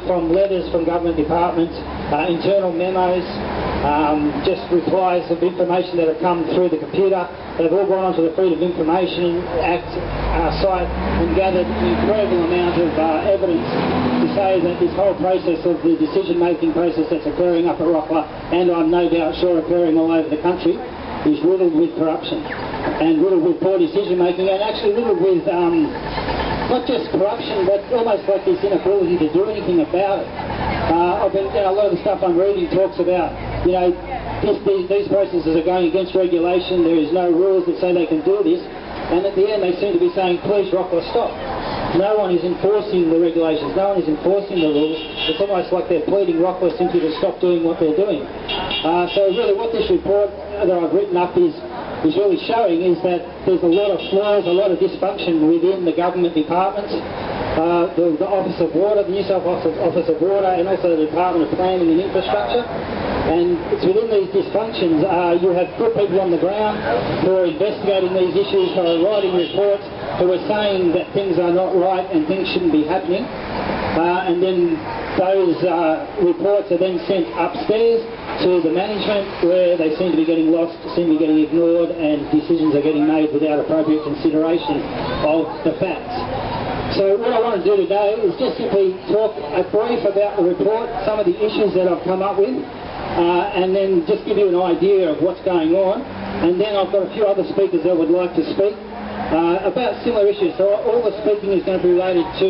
from letters from government departments, internal memos, just replies of information that have come through the computer. They've all gone onto the Freedom of Information Act site and gathered an incredible amount of evidence to say that this whole process of the decision-making process that's occurring up at Rockler, and I'm no doubt sure occurring all over the country, is riddled with corruption and riddled with poor decision-making, and actually riddled with not just corruption, but almost like this inability to do anything about it. A lot of the stuff I'm reading talks about, these processes are going against regulation, there is no rules that say they can do this, and at the end they seem to be saying, please Rockler, stop. No one is enforcing the regulations, no one is enforcing the rules. It's almost like they're pleading Rockler simply to stop doing what they're doing. So really what this report that I've written up is really showing is that there's a lot of flaws, a lot of dysfunction within the government departments. The Office of Water, the New South Wales Office of Water, and also the Department of Planning and Infrastructure. And it's within these dysfunctions you have good people on the ground who are investigating these issues, who are writing reports, who are saying that things are not right and things shouldn't be happening. And then those reports are then sent upstairs to the management, where they seem to be getting lost, seem to be getting ignored, and decisions are getting made without appropriate consideration of the facts. So what I want to do today is just simply talk a brief about the report, some of the issues that I've come up with, and then just give you an idea of what's going on. And then I've got a few other speakers that would like to speak about similar issues. So all the speaking is going to be related to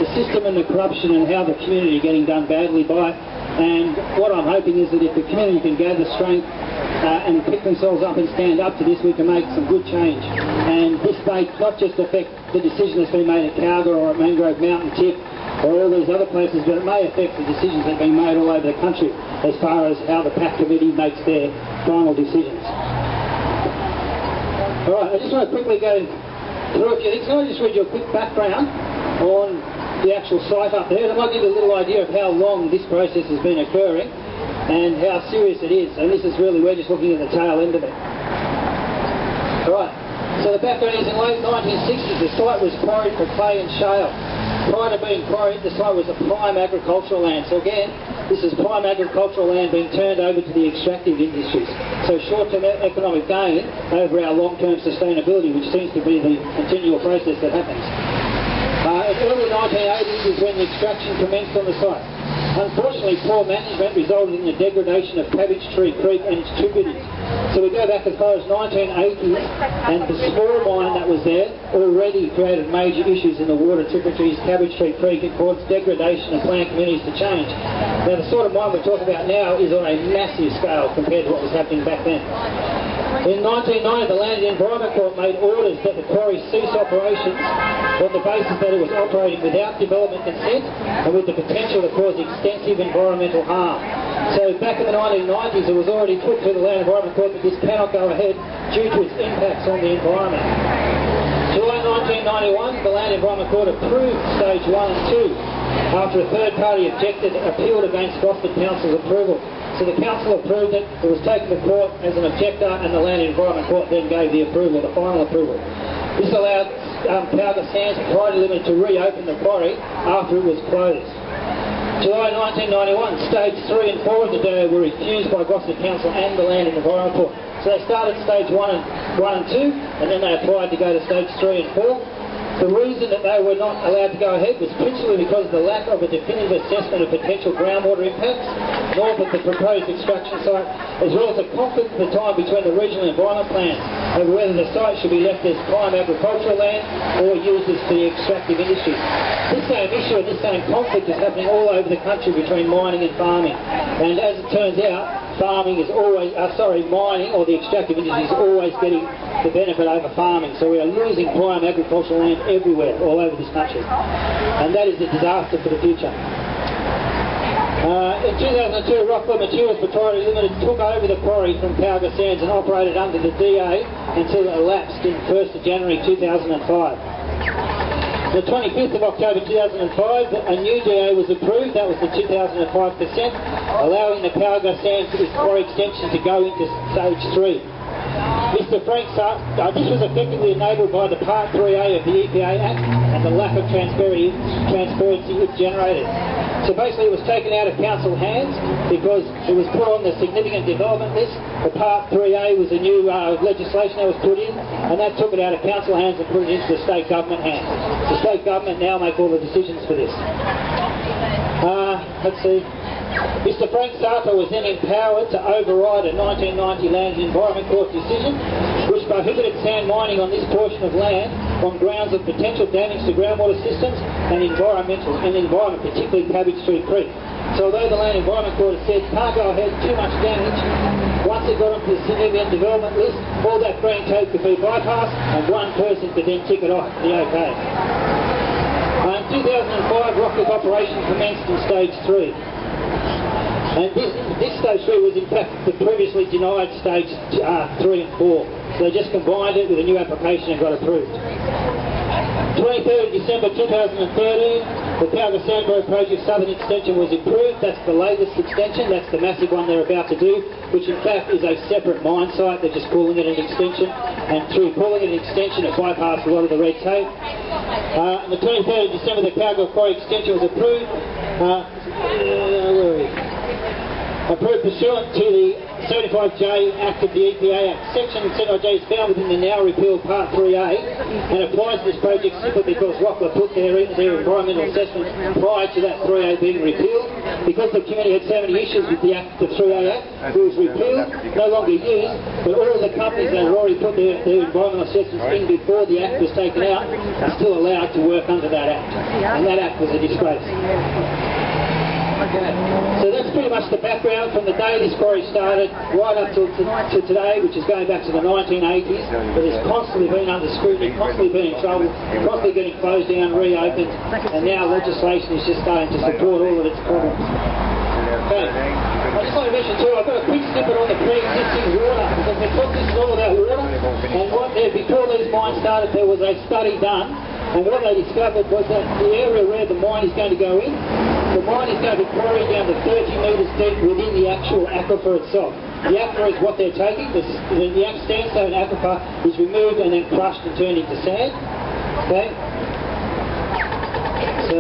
the system and the corruption and how the community are getting done badly by. And what I'm hoping is that if the community can gather strength and pick themselves up and stand up to this, we can make some good change. And this may not just affect the decision that's been made at Calgary or at Mangrove Mountain Tip or all these other places, but it may affect the decisions that are being made all over the country as far as how the PAC committee makes their final decisions. Alright, I just want to quickly go through a few things. Can I just read you a quick background on the actual site up there? And I might give you a little idea of how long this process has been occurring and how serious it is. And this is really, we're just looking at the tail end of it. Alright, so the background is in the late 1960s, the site was quarried for clay and shale. Prior to being quarried, the site was a prime agricultural land. So again, this is prime agricultural land being turned over to the extractive industries. So short-term economic gain over our long-term sustainability, which seems to be the continual process that happens. In the early 1980s is when the extraction commenced on the site. Unfortunately, poor management resulted in the degradation of Cabbage Tree Creek and its tributaries. So we go back as far as 1980s, and the spore mine that was there already created major issues in the water tributaries, Cabbage Tree Creek. It caused degradation and plant communities to change. Now the sort of mine we're talking about now is on a massive scale compared to what was happening back then. In 1990, the Land and Environment Court made orders that the quarry cease operations on the basis that it was operating without development consent and with the potential to cause extensive environmental harm. So back in the 1990s, it was already put to the Land and Environment Court that this cannot go ahead due to its impacts on the environment. July 1991, the Land and Environment Court approved Stage 1 and 2 after a third party appealed against Gosford Council's approval. So the council approved it, it was taken to court as an objector, and the Land and Environment Court then gave the approval, the final approval. This allowed Calgary Sands Priority Limited to reopen the quarry after it was closed. July 1991, Stage 3 and 4 of the DO were refused by Gosford Council and the Land and Environment Court. So they started Stage 1 and 2, and then they applied to go to Stage 3 and 4. The reason that they were not allowed to go ahead was principally because of the lack of a definitive assessment of potential groundwater impacts, nor that the proposed extraction site, as well as a conflict at the time between the regional environment plans over whether the site should be left as prime agricultural land or used as for the extractive industry. This same issue and this same conflict is happening all over the country between mining and farming. And as it turns out, farming is always, mining or the extractive industry is always getting the benefit over farming. So we are losing prime agricultural land everywhere, all over this country. And that is a disaster for the future. In 2002, Rockler Materials Proprietary Limited took over the quarry from Calgary Sands and operated under the DA until it elapsed in 1st of January 2005. The 25th of October 2005, a new DA was approved, that was the 2005 consent, allowing the Calgary Sands quarry extension to go into Stage 3. This Mr. Frank this was effectively enabled by the Part 3A of the EPA Act and the lack of transparency it generated. So basically it was taken out of council hands because it was put on the significant development list. The Part 3A was a new legislation that was put in, and that took it out of council hands and put it into the state government hands. The state government now make all the decisions for this. Let's see. Mr. Frank Sato was then empowered to override a 1990 Land and Environment Court decision which prohibited sand mining on this portion of land on grounds of potential damage to groundwater systems and environment, particularly Cabbage Tree Creek. So although the Land and Environment Court has said can't go ahead, too much damage, once it got onto the significant development list, all that green tape could be bypassed and one person could then tick it off, the OK. In 2005, rockcliffe operation commenced in Stage 3. And this Stage 3 was in fact the previously denied Stage 3 and 4. So they just combined it with a new application and got approved. 23rd of December 2013, the Calgary Sandgrove Project Southern Extension was approved. That's the latest extension. That's the massive one they're about to do, which in fact is a separate mine site. They're just calling it an extension. And through calling it an extension, it bypassed a lot of the red tape. On the 23rd of December, the Calgary Quarry Extension was approved. Approved pursuant to the 75J Act of the EPA Act. Section 75J is found within the now repealed Part 3A and applies to this project simply because Rockler put their environmental assessment prior to that 3A being repealed. Because the community had so many issues with the 3A Act, it was repealed, no longer used, but all of the companies that had already put their environmental assessments in before the Act was taken out are still allowed to work under that Act. And that Act was a disgrace. So that's pretty much the background from the day this quarry started right up to today, which is going back to the 1980s. But it's constantly been under scrutiny, constantly been in trouble, constantly getting closed down, reopened, and now legislation is just starting to support all of its problems. Okay. I just want to mention too, I've got a quick snippet on the pre-existing water, because we talked this all about water, and before these mines started there was a study done, and what they discovered was that the area where the mine is going to go in, the mine is going to be quarried down to 30 metres deep within the actual aquifer itself. The aquifer is what they're taking. The sandstone aquifer is removed and then crushed and turned into sand. Okay. So,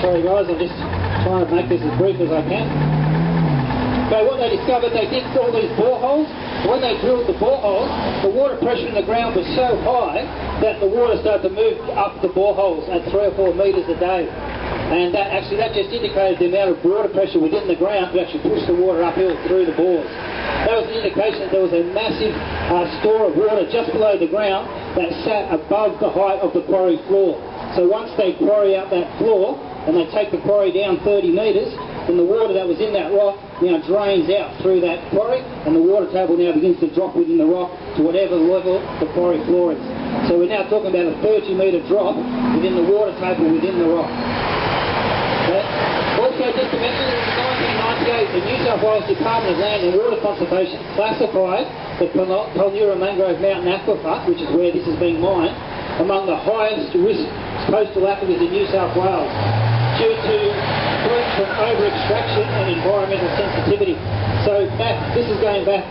sorry guys, I'm just trying to make this as brief as I can. Okay, what they discovered, they did all these boreholes. When they drilled the boreholes, the water pressure in the ground was so high that the water started to move up the boreholes at 3 or 4 metres a day. And that just indicated the amount of water pressure within the ground to actually push the water uphill through the bores. That was an indication that there was a massive store of water just below the ground that sat above the height of the quarry floor. So once they quarry out that floor and they take the quarry down 30 metres, then the water that was in that rock now drains out through that quarry, and the water table now begins to drop within the rock to whatever level the quarry floor is. So we're now talking about a 30-metre drop within the water table within the rock. Also, just to mention, in 1998, the New South Wales Department of Land and Water Conservation classified the Palnura Mangrove Mountain Aquifer, which is where this is being mined, among the highest risk coastal aquifers in New South Wales due to threats from over-extraction and environmental sensitivity. So this is going back,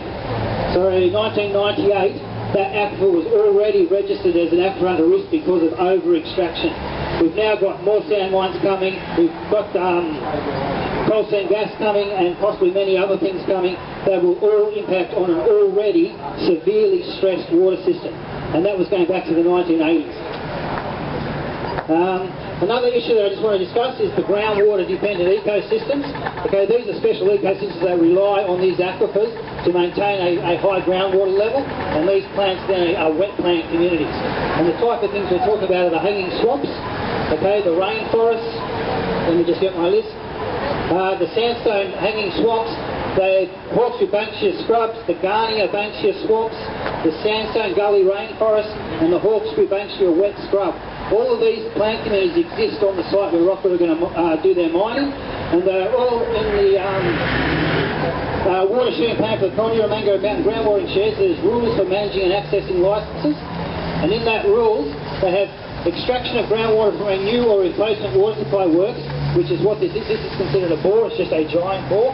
1998, that aquifer was already registered as an aquifer under risk because of over-extraction. We've now got more sand mines coming, we've got coal seam gas coming, and possibly many other things coming that will all impact on an already severely stressed water system. And that was going back to the 1980s. Another issue that I just want to discuss is the groundwater dependent ecosystems. Okay, these are special ecosystems that rely on these aquifers to maintain a high groundwater level, and these plants then are wet plant communities. And the type of things we're talking about are the hanging swamps, okay, the rainforests, let me just get my list, the sandstone hanging swamps, the Hawkesbury Bankshire scrubs, the Garnia Bankshire swamps, the sandstone gully rainforest, and the Hawkesbury Bankshire wet scrub. All of these plant communities exist on the site where Rockler are going to do their mining, and they're all in the water sharing plan for the Palnura Mangrove Mountain Groundwatering Shares. There's rules for managing and accessing licences, and in that rules they have extraction of groundwater from a new or replacement water supply works, which is what this is. This is considered a bore, it's just a giant bore.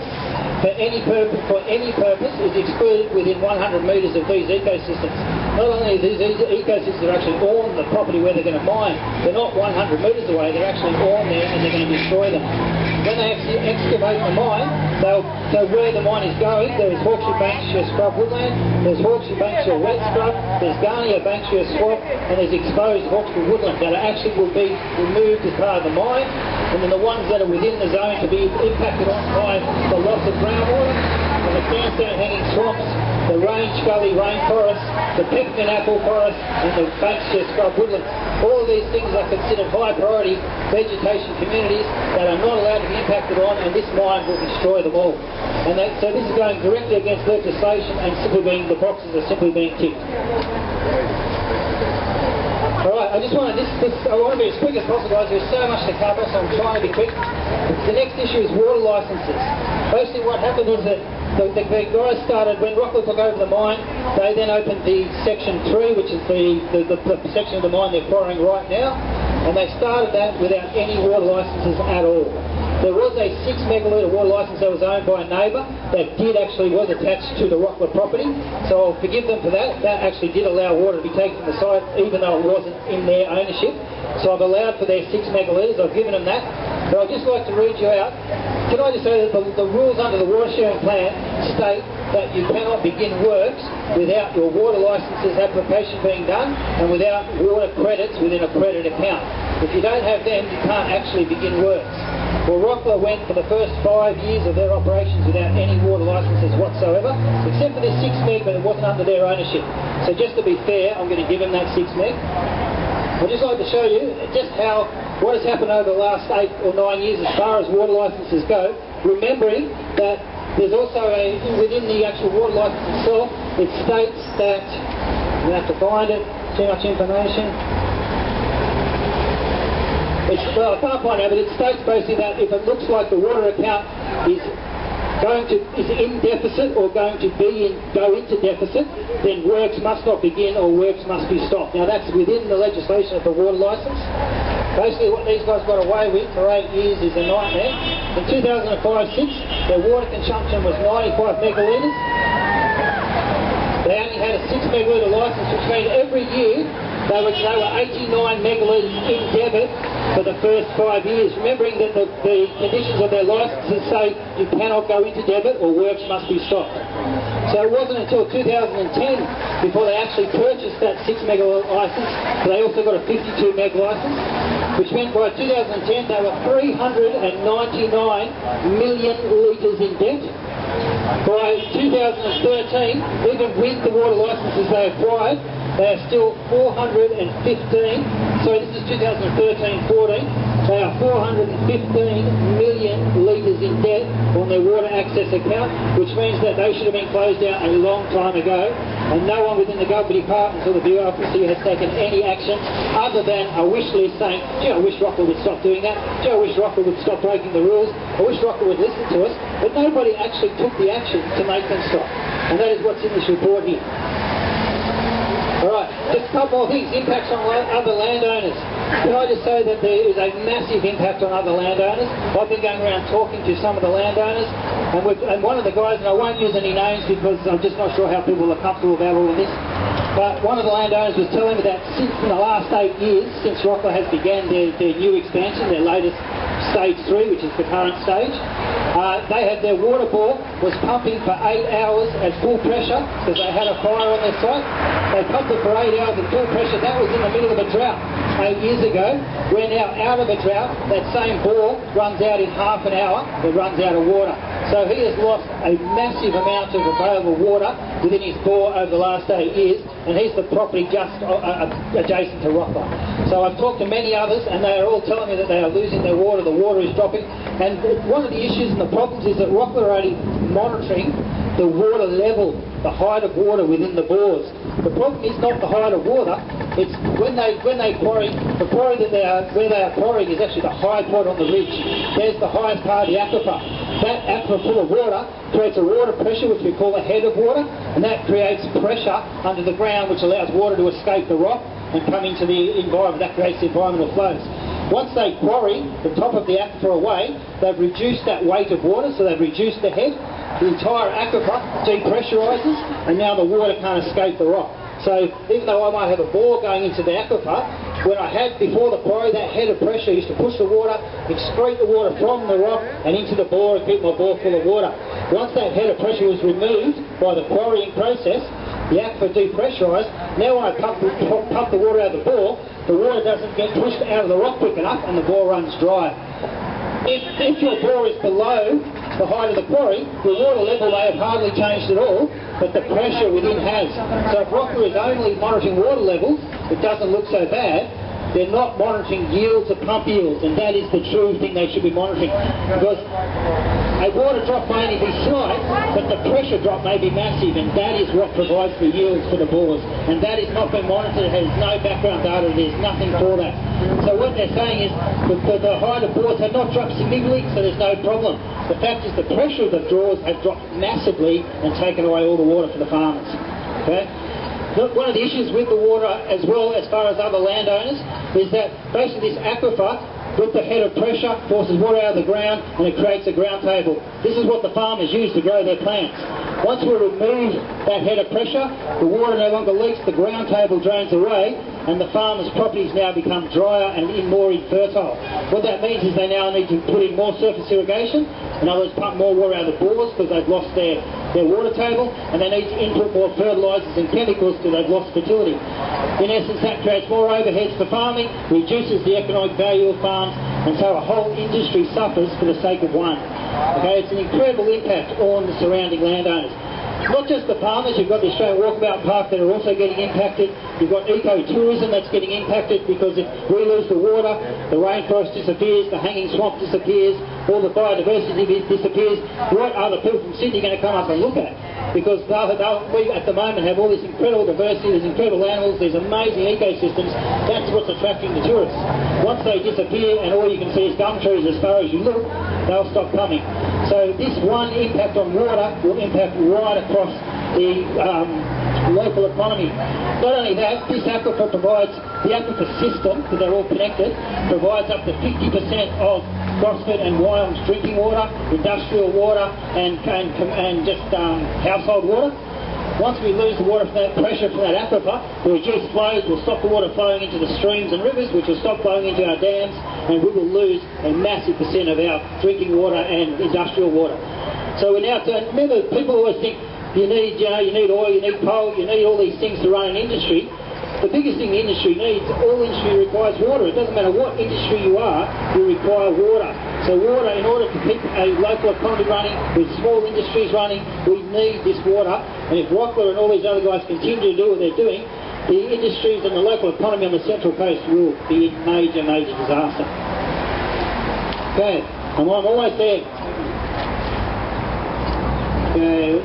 for any purpose is excluded within 100 metres of these ecosystems. Not only these ecosystems are actually on the property where they're going to mine, they're not 100 metres away, they're actually on there and they're going to destroy them. When they actually excavate the mine, they'll go where the mine is going. There is Hawkeshire Bankshire scrub woodland, there's Hawkeshire Bankshire wet scrub, there's Garnier Bankshire swamp, and there's exposed Hawkeshire woodland that actually will be removed as part of the mine, and then the ones that are within the zone to be impacted on by the loss of groundwater, and the sandstone hanging swamps, the range gully rainforest, the peppermint apple forest, and the Bankshire scrub woodlands. All of these things are considered high priority vegetation communities that are not allowed to be impacted on, and this mine will destroy them all. And so this is going directly against legislation, and the boxes are simply being ticked. Alright, I want to be as quick as possible, guys. There's so much to cover, so I'm trying to be quick. The next issue is water licences. Basically what happened is that the guys started, when Rockwood took over the mine, they then opened the Section 3, which is the section of the mine they're quarrying right now, and they started that without any water licences at all. There was a 6 megalitre water licence that was owned by a neighbour that was attached to the Rockwood property, so I'll forgive them for that. That actually did allow water to be taken from the site even though it wasn't in their ownership. So I've allowed for their 6 megalitres, I've given them that. But I'd just like to read you out. Can I just say that the rules under the water sharing plan state that you cannot begin works without your water licences application being done and without water credits within a credit account. If you don't have them, you can't actually begin works. Well, Rockler went for the first 5 years of their operations without any water licences whatsoever, except for this 6 meg, but it wasn't under their ownership. So just to be fair, I'm going to give them that 6 meg. I'd just like to show you just what has happened over the last 8 or 9 years as far as water licences go, remembering that there's also within the actual water licence itself, it states that, you have to find it, too much information. Well, I can't find it, but it states basically that if it looks like the water account is in deficit or going to go into deficit, then works must not begin or works must be stopped. Now that's within the legislation of the water licence. Basically what these guys got away with for 8 years is a nightmare. In 2005-06, their water consumption was 95 megalitres. They only had a 6 megalitre licence, which means every year they were 89 megalitres in debit for the first 5 years, remembering that the conditions of their licences say you cannot go into debit or works must be stopped. So it wasn't until 2010 before they actually purchased that 6 meg licence. They also got a 52 meg licence, which meant by 2010 they were 399 million litres in debt. By 2013, even with the water licences they acquired, they are still 415, so this is 2013-14, they are 415 million litres in debt on their water access account, which means that they should have been closed down a long time ago, and no one within the government departments or the bureaucracy has taken any action other than a wish list saying, gee, I wish Rockwood would stop doing that, gee, I wish Rockwood would stop breaking the rules, I wish Rockwood would listen to us, but nobody actually took the action to make them stop, and that is what's in this report here. Alright, just a couple more things. Impacts on other landowners. Can I just say that there is a massive impact on other landowners? I've been going around talking to some of the landowners, and one of the guys, and I won't use any names because I'm just not sure how people are comfortable about all of this, but one of the landowners was telling me that since in the last 8 years, since Rockler has began their new expansion, their latest stage 3, which is the current stage, they had their water bore was pumping for 8 hours at full pressure because they had a fire on their site. They pumped it for 8 hours at full pressure. That was in the middle of a drought 8 years ago. We're now out of a drought. That same bore runs out in half an hour. It runs out of water. So he has lost a massive amount of available water within his bore over the last 8 years, and he's the property just adjacent to Rockler. So I've talked to many others, and they are all telling me that they are losing their water. The water is dropping, and one of the issues and the problems is that Rockler are only monitoring the water level, the height of water within the bores. The problem is not the height of water, it's when they quarry, the quarry where they are quarrying is actually the high point on the ridge. There's the highest part of the aquifer. That aquifer full of water creates a water pressure, which we call a head of water, and that creates pressure under the ground, which allows water to escape the rock and come into the environment. That creates the environmental flows. Once they quarry the top of the aquifer away, they've reduced that weight of water, so they've reduced the head, the entire aquifer depressurises, and now the water can't escape the rock. So even though I might have a bore going into the aquifer, when I had before the quarry, that head of pressure used to push the water, excrete the water from the rock and into the bore and keep my bore full of water. Once that head of pressure was removed by the quarrying process, the aquifer depressurised. Now when I pump the water out of the water doesn't get pushed out of the rock quick enough and the bore runs dry. If your bore is below the height of the quarry, the water level may have hardly changed at all, but the pressure within has. So if Rockler is only monitoring water levels, it doesn't look so bad. They're not monitoring yields or pump yields, and that is the true thing they should be monitoring. Because a water drop may only be slight, but the pressure drop may be massive, and that is what provides the yields for the bores. And that is not being monitored. It has no background data. There's nothing for that. So what they're saying is that the height of bores have not dropped significantly, so there's no problem. The fact is the pressure of the draws have dropped massively and taken away all the water for the farmers. Okay? One of the issues with the water, as well as far as other landowners, is that basically this aquifer, with the head of pressure, forces water out of the ground and it creates a ground table. This is what the farmers use to grow their plants. Once we remove that head of pressure, the water no longer leaks, the ground table drains away, and the farmers' properties now become drier and more infertile. What that means is they now need to put in more surface irrigation, in other words, pump more water out of the bores because they've lost their water table, and they need to input more fertilisers and chemicals because they've lost fertility. In essence, that creates more overheads for farming, reduces the economic value of farms, and so a whole industry suffers for the sake of one. Okay, it's an incredible impact on the surrounding landowners. Not just the farmers, you've got the Australian Walkabout Park that are also getting impacted. You've got ecotourism that's getting impacted because if we lose the water, the rainforest disappears, the hanging swamp disappears, all the biodiversity disappears. What are the people from Sydney going to come up and look at? Because we at the moment have all this incredible diversity, there's incredible animals, there's amazing ecosystems. That's what's attracting the tourists. Once they disappear and all you can see is gum trees as far as you look, they'll stop coming. So this one impact on water will impact right across the local economy. Not only that, this aquifer provides, the aquifer system, because they're all connected, provides up to 50% of Gosford and Wyong's drinking water, industrial water, and just household water. Once we lose the water from that pressure from that aquifer, the reduced flows will stop the water flowing into the streams and rivers, which will stop flowing into our dams, and we will lose a massive percent of our drinking water and industrial water. So we're now, remember, people always think you need oil, you need coal, you need all these things to run an industry. The biggest thing the industry needs, all industry requires water. It doesn't matter what industry you are, you require water. So water, in order to keep a local economy running, with small industries running, we need this water. And if Rockler and all these other guys continue to do what they're doing, the industries and the local economy on the Central Coast will be in major, major disaster. Okay, I'm almost there. Okay,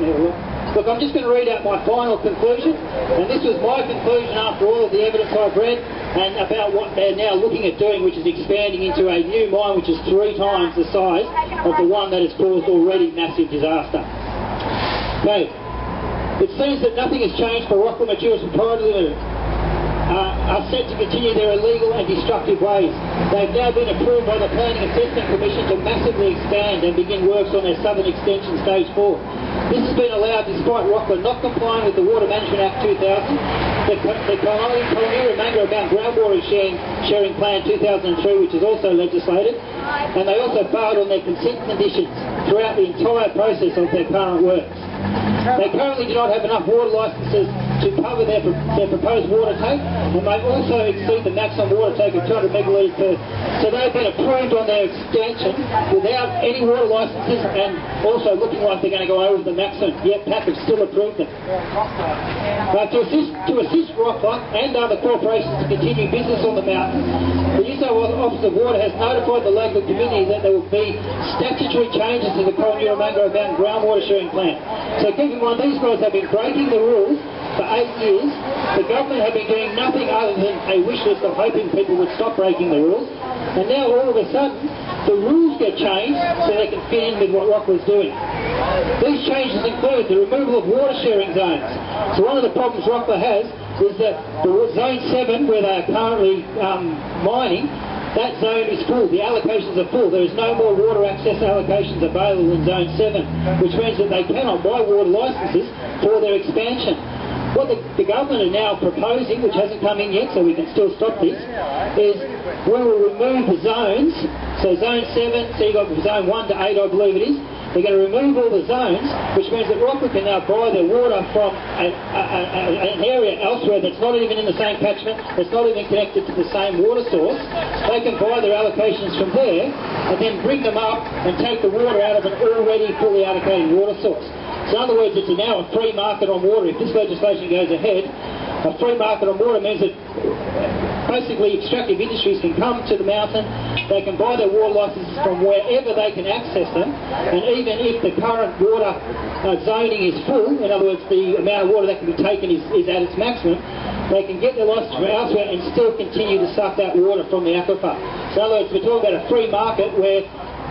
look, I'm just going to read out my final conclusion, and this was my conclusion after all of the evidence I've read, and about what they're now looking at doing, which is expanding into a new mine which is 3 times the size of the one that has caused already massive disaster. Okay, it seems that nothing has changed for Rockler Materials Proprietary Limited. Are set to continue their illegal and destructive ways. They've now been approved by the Planning Assessment Commission to massively expand and begin works on their Southern Extension Stage 4. This has been allowed despite Rockler not complying with the Water Management Act 2000, the Colonial Remainder Amount Groundwater Sharing Plan 2003, which is also legislated, and they also failed on their consent conditions throughout the entire process of their current works. They currently do not have enough water licences to cover their proposed water take, and they also exceed the maximum water take of 200 megalitres per. So they've been approved on their extension without any water licences and also looking like they're going to go over the maximum, yet PAC have still approved them. To assist Rockler and other corporations to continue business on the mountain, the New South Wales Office of Water has notified the local community that there will be statutory changes to the Colonial Remainder Amount Groundwater Sharing Plan. So keep in mind, these guys have been breaking the rules for 8 years. The government have been doing nothing other than a wish list of hoping people would stop breaking the rules. And now all of a sudden, the rules get changed so they can fit in with what Rockler's doing. These changes include the removal of water sharing zones. So one of the problems Rockler has is that the Zone 7, where they are currently mining, that zone is full. The allocations are full. There is no more water access allocations available in Zone 7, which means that they cannot buy water licences for their expansion. What the government are now proposing, which hasn't come in yet, so we can still stop this, is we will remove the zones. So Zone 7, so you've got Zone 1 to 8, I believe it is. They're going to remove all the zones, which means that Rockwood can now buy their water from an area elsewhere that's not even in the same catchment, that's not even connected to the same water source. They can buy their allocations from there and then bring them up and take the water out of an already fully allocated water source. So in other words, it's now a free market on water. If this legislation goes ahead, a free market on water means that basically extractive industries can come to the mountain, they can buy their water licences from wherever they can access them, and even if the current water zoning is full, in other words, the amount of water that can be taken is at its maximum, they can get their licence from elsewhere and still continue to suck that water from the aquifer. So in other words, we're talking about a free market where,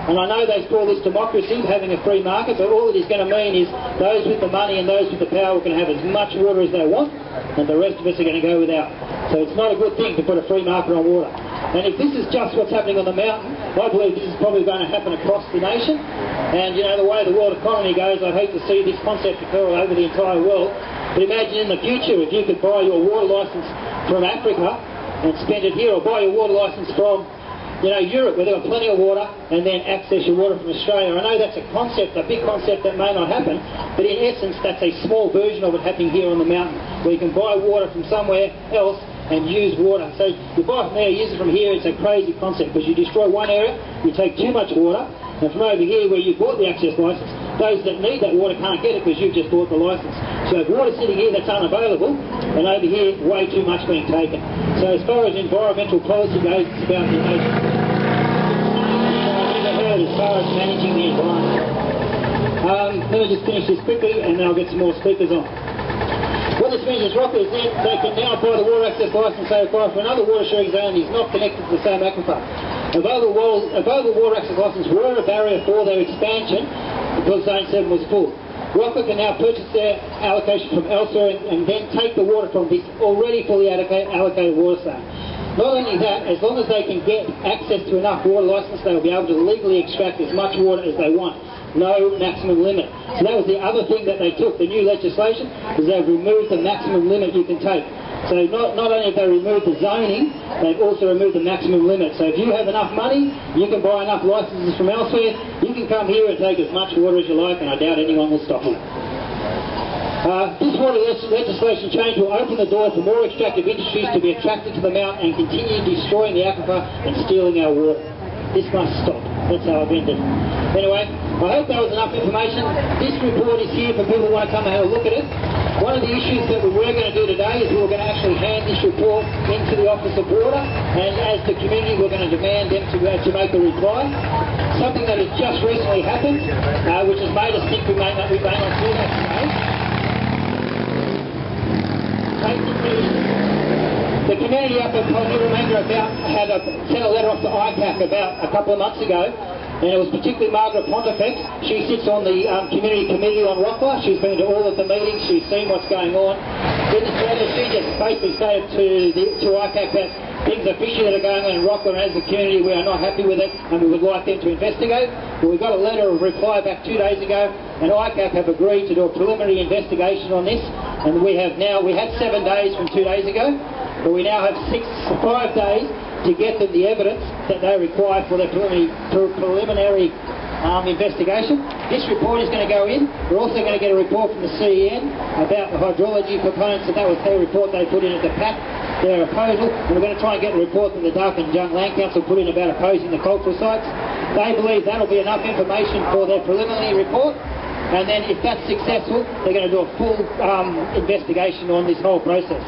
and I know they call this democracy, having a free market, but all it is going to mean is those with the money and those with the power can have as much water as they want, and the rest of us are going to go without. So it's not a good thing to put a free market on water. And if this is just what's happening on the mountain, I believe this is probably going to happen across the nation. And, you know, the way the world economy goes, I'd hate to see this concept occur over the entire world. But imagine in the future if you could buy your water licence from Africa and spend it here, or buy your water licence from, you know, Europe, where they've got plenty of water, and then access your water from Australia. I know that's a concept, a big concept that may not happen, but in essence that's a small version of it happening here on the mountain, where you can buy water from somewhere else and use water. So you buy from there, use it from here. It's a crazy concept, because you destroy one area, you take too much water, and from over here where you bought the access licence, those that need that water can't get it because you've just bought the licence. So if water's sitting here that's unavailable, and over here way too much being taken. So as far as environmental policy goes, it's about the nation. I've never heard as far as managing the environment. Let me just finish this quickly and then I'll get some more speakers on. What this means is Rockwood is then, they can now buy the water access licence they require for another water sharing zone that is not connected to the same aquifer. Available water access licence were a barrier for their expansion because Zone 7 was full. Rockwood can now purchase their allocation from elsewhere and then take the water from this already fully allocated water zone. Not only that, as long as they can get access to enough water licence, they will be able to legally extract as much water as they want. No maximum limit. So that was the other thing that they took, the new legislation, is they've removed the maximum limit you can take. So not only have they removed the zoning, they've also removed the maximum limit. So if you have enough money, you can buy enough licences from elsewhere, you can come here and take as much water as you like, and I doubt anyone will stop you. This water legislation change will open the door for more extractive industries to be attracted to the mountain and continue destroying the aquifer and stealing our water. This must stop. That's how I've ended. Anyway, I hope that was enough information. This report is here for people who want to come and have a look at it. One of the issues that we were going to do today is we were going to actually hand this report into the Office of Water, and as the community we're going to demand them to make a reply. Something that has just recently happened, which has made us think we may not do that today. The community up at Ponyremanga had sent a letter off to ICAC about a couple of months ago, and it was particularly Margaret Pontifex. She sits on the community committee on Rockwood. She's been to all of the meetings, she's seen what's going on. In this letter, she just basically stated to ICAC that things are fishy that are going on in Rockwood, and as a community we are not happy with it and we would like them to investigate. But we got a letter of reply back 2 days ago, and ICAC have agreed to do a preliminary investigation on this, and we had 7 days from 2 days ago, but we now have 5 days to get them the evidence that they require for their preliminary investigation. This report is going to go in. We're also going to get a report from the CEN about the hydrology components, and that was their report they put in at the PAC, their proposal. And we're going to try and get a report that the Dark and Junk Land Council put in about opposing the cultural sites. They believe that'll be enough information for their preliminary report. And then if that's successful, they're going to do a full investigation on this whole process.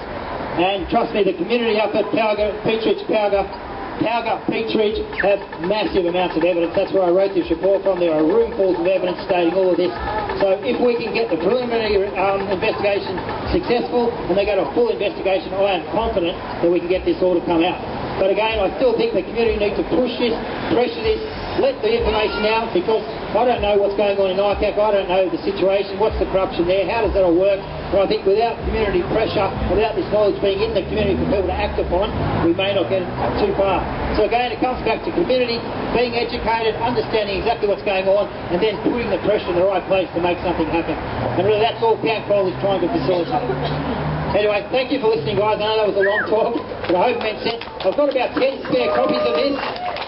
And trust me, the community up at Powga, Peach Ridge, have massive amounts of evidence. That's where I wrote this report from. There are roomfuls of evidence stating all of this. So if we can get the preliminary investigation successful and they go to a full investigation, I am confident that we can get this all to come out. But again, I still think the community need to push this, pressure this, let the information out, because I don't know what's going on in ICAC, I don't know the situation, what's the corruption there, how does that all work. But I think without community pressure, without this knowledge being in the community for people to act upon, we may not get too far. So again, it comes back to community, being educated, understanding exactly what's going on, and then putting the pressure in the right place to make something happen. And really that's all Council is trying to facilitate. Anyway, thank you for listening, guys. I know that was a long talk, but I hope it made sense. I've got about 10 spare copies of this.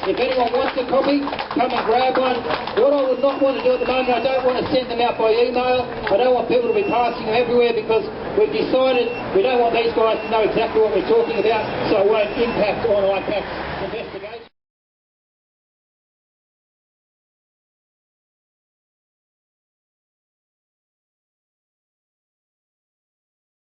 If anyone wants a copy, come and grab one. What I would not want to do at the moment, I don't want to send them out by email. I don't want people to be passing them everywhere, because we've decided we don't want these guys to know exactly what we're talking about, so it won't impact on ICAC's investigation.